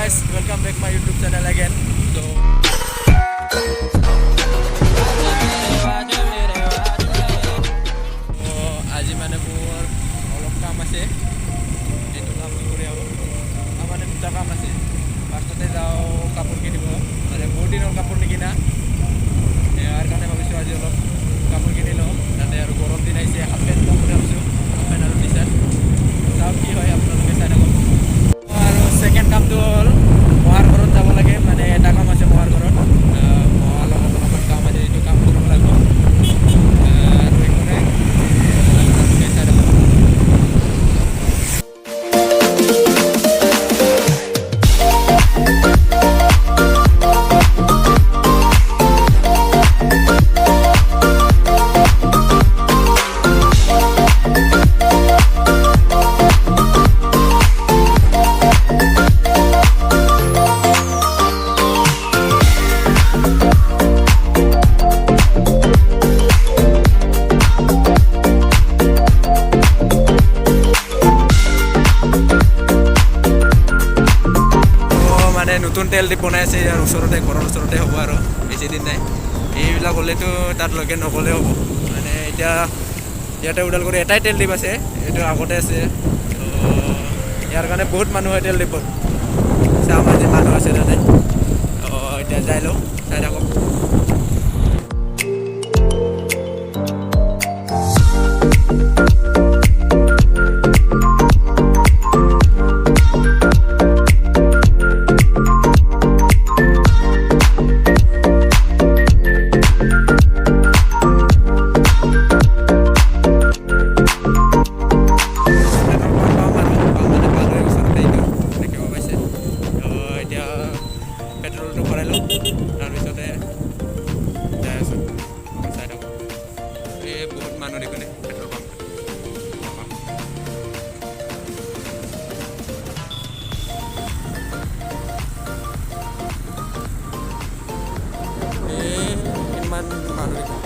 guys, welcome back my YouTube channel again. So আজি মানে মোৰ অলপ কাম আছে, এইটো কাম কৰি আহোঁ। মানে দুটা কাম আছে। ফাৰ্ষ্টতে যাওঁ কাপোৰ কিনিব, মানে বহুত দিনৰ কাপোৰ নিকিনা, ইয়াৰ কাৰণে ভাবিছোঁ আজি অলপ কাপোৰ কিনি লওঁ। তাতে আৰু গৰম দিন আহিছে, হাফ পেণ্ট ল'ম বুলি ভাবিছোঁ, হাফ পেণ্ট আৰু টি চাৰ্ট। চাওক কি হয়, আপোনালোকে চাই থাকক। আৰু ছেকেণ্ড কামটো হ'ল মহাৰ ঘৰত যাব লাগে, মানে এটা কাম আছে মহাৰ ঘৰত, মহাৰ লগত অলপমান কাম আছে, এইটো কাম কৰিব লাগিব। আৰু একো নাই, আপোনালোকে চাই থাকক। নতুন তেল ডিপ বনাই আছে ইয়াৰ ওচৰতে, ঘৰৰ ওচৰতে হ'ব আৰু বেছি দিন নাই। এইবিলাক হ'লেতো তাতলৈকে নগ'লে হ'ব। মানে এতিয়া ইয়াতে ওদালগুৰি এটাই তেল ডিপ আছে, এইটো আগতে আছে। ইয়াৰ কাৰণে বহুত মানুহ হয় তেল ডিপত, চাম আজি মানুহ আছে তাতে। এতিয়া যাই লওঁ, চাই থাকক। পেট্ৰলটো ভৰাই লওঁ, তাৰপিছতে যাই আছোঁ। চাই থাকক, এই বহুত মানুহ দেখোন পেট্ৰল পাম্প। ইমান মানুহ দেখোন।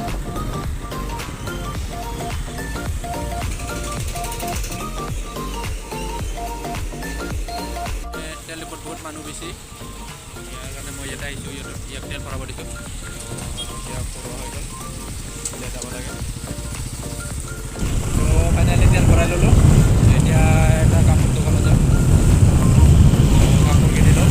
তেল ডিপত বহুত মানুহ বেছি, ইয়াৰ কাৰণে মই ইয়াতে আহিছোঁ। ইয়াক তেল ভৰাব দিছোঁ। এতিয়া ভৰোৱা হৈ গ'ল, এতিয়া যাব লাগে। তো ফাইনেলি তেল ভৰাই ল'লোঁ। এতিয়া এটা কাপোৰ দোকানত যাম, কাপোৰ কিনি লওঁ।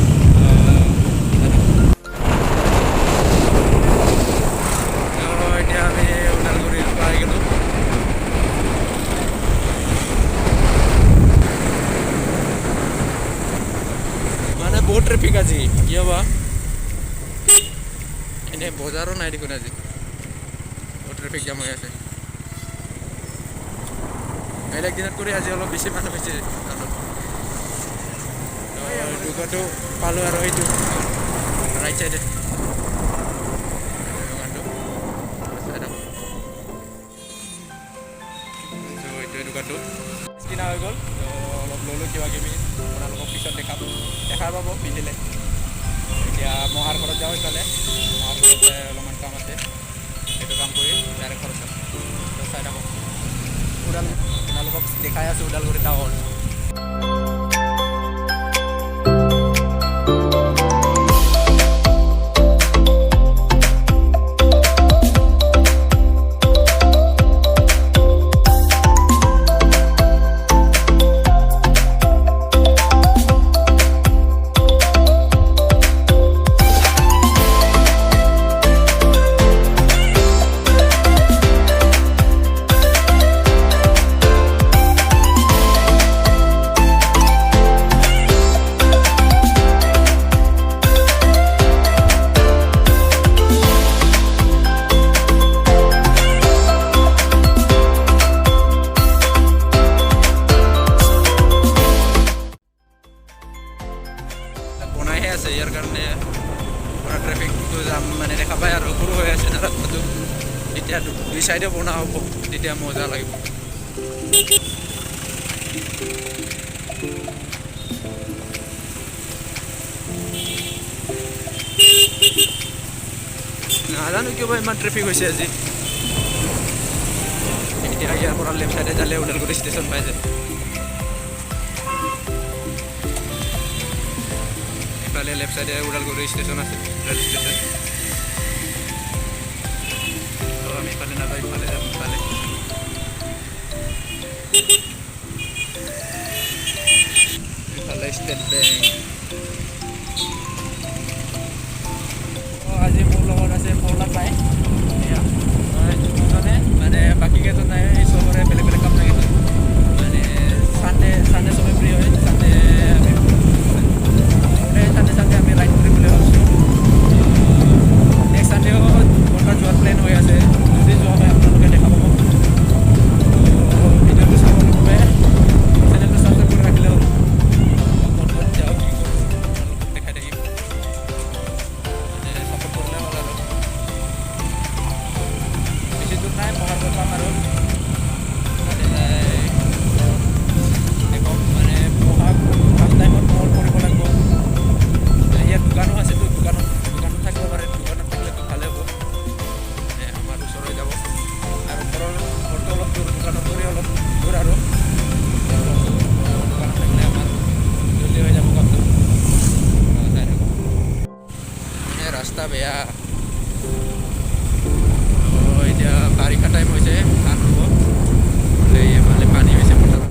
এতিয়া আমি ওদালগুৰিৰ পৰা আহি গ'লোঁ। মানে বহুত ট্ৰেফিক আজি, কিয় বা এনেই বজাৰো নাই দেখোন আজি, বহুত ট্ৰেফিক জাম হৈ আছে। বেলেগ দিনত কৰি আজি অলপ বেছি মানুহ হৈছে। দোকানটো পালোঁ আৰু এইটো ৰাইট চাইডে দোকানটো এইটোৱে দোকানটো কিনা হৈ গ'ল। অলপ ল'লোঁ কিবা কিবি, আপোনালোকক পিছত দেখা পাব পিন্ধিলে। এতিয়া মহাৰ ঘৰত যাওঁ, ইফালে মহাৰ ঘৰত অলপমান কাম আছে, সেইটো কাম কৰি ডাইৰেক্ট ঘৰত যাম। তো চাই থাকক, আপোনালোকক দেখাই আছোঁ ওদালগুৰি টাউন। বনাইহে আছে, ইয়াৰ কাৰণে পুৰা ট্ৰেফিকটো জাম মানে দেখা পায় আৰু সৰু হৈ আছে না ৰাস্তাটো। এতিয়া দুই চাইডে বনোৱা হ'ব, তেতিয়া মজা লাগিব। নাজানো কিয় বা ইমান ট্ৰেফিক হৈছে আজি। এতিয়া ইয়াৰ পৰা লেফ্ট সাইডে যালে ওদালগুৰি ষ্টেচন পাই যায়। ইফালে লেফ্ট চাইডে ওদালগুৰি ষ্টেচন আছে, ৰেল ষ্টেচন। তো আমি ইফালে নাযাওঁ, ইফালে যাম ইফালে। ইফালে ষ্টেট বেংক। আজি মোৰ লগত আছে পৌলাক পাই, দুজনে মানে বাকী কেইজন নাই, চবৰে বেলেগ বেলেগ কাম থাকে। মানে চানডে চবেই ফ্ৰী হয়, চানডে আমি চানডে আমি ৰাইড কৰিম বুলি ভাবিছোঁ। নেক্সট চানডেও ক'ৰবাত যোৱাৰ প্লেন হৈ আছে, যদি যোৱা হয় আপোনালোকে দেখা পাব। ভিডিঅ'টো চাবলৈ বাবে চেনেলটো ছাবস্ক্ৰাইব কৰি ৰাখিলে হ'ল। ক'ত যাওঁ কি কৰোঁ আপোনালোকক দেখাই থাকিম, ছাপোৰ্ট কৰিলে হ'ল আৰু। বেছি দূৰ নাই, মহাৰগড় পাম আৰু তাতে যাই দেখক মানে ফাৰ্ষ্ট টাইমত মল কৰিব লাগিব। ইয়াত দোকানো আছেতো, দোকানত থাকিব পাৰে, দোকানত থাকিলেতো ভালে হ'ব। আমাৰ ওচৰলৈ যাব আৰু ঘৰটো অলপ দূৰ, দোকানত কৰি অলপ দূৰ আৰু দোকানত থাকিলে আমাৰ জলদি হৈ যাব কামটো। চাই থাকোঁ মানে ৰাস্তা বেয়া। এতিয়া বাৰিষা টাইম হৈছে, ধান ৰুব, এইফালে পানী হৈছে পথাৰত।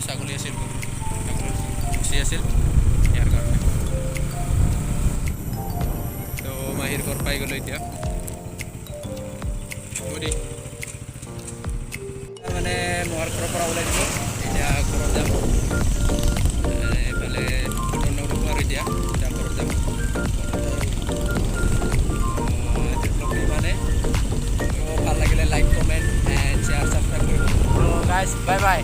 ছাগলী আছিল, আছিল ইয়াৰ কাৰণে। তো মাহীৰ ঘৰ পাই গ'লোঁ এতিয়া। মানে মহাৰ ঘৰৰ পৰা ওলাই দিলোঁ, এতিয়া ঘৰত যাম। এইফালে নৰুব আৰু এতিয়া ঘৰত যাম। মানে ভাল লাগিলে like, comment and share, subscribe কৰিব। গাইজ বাই বাই।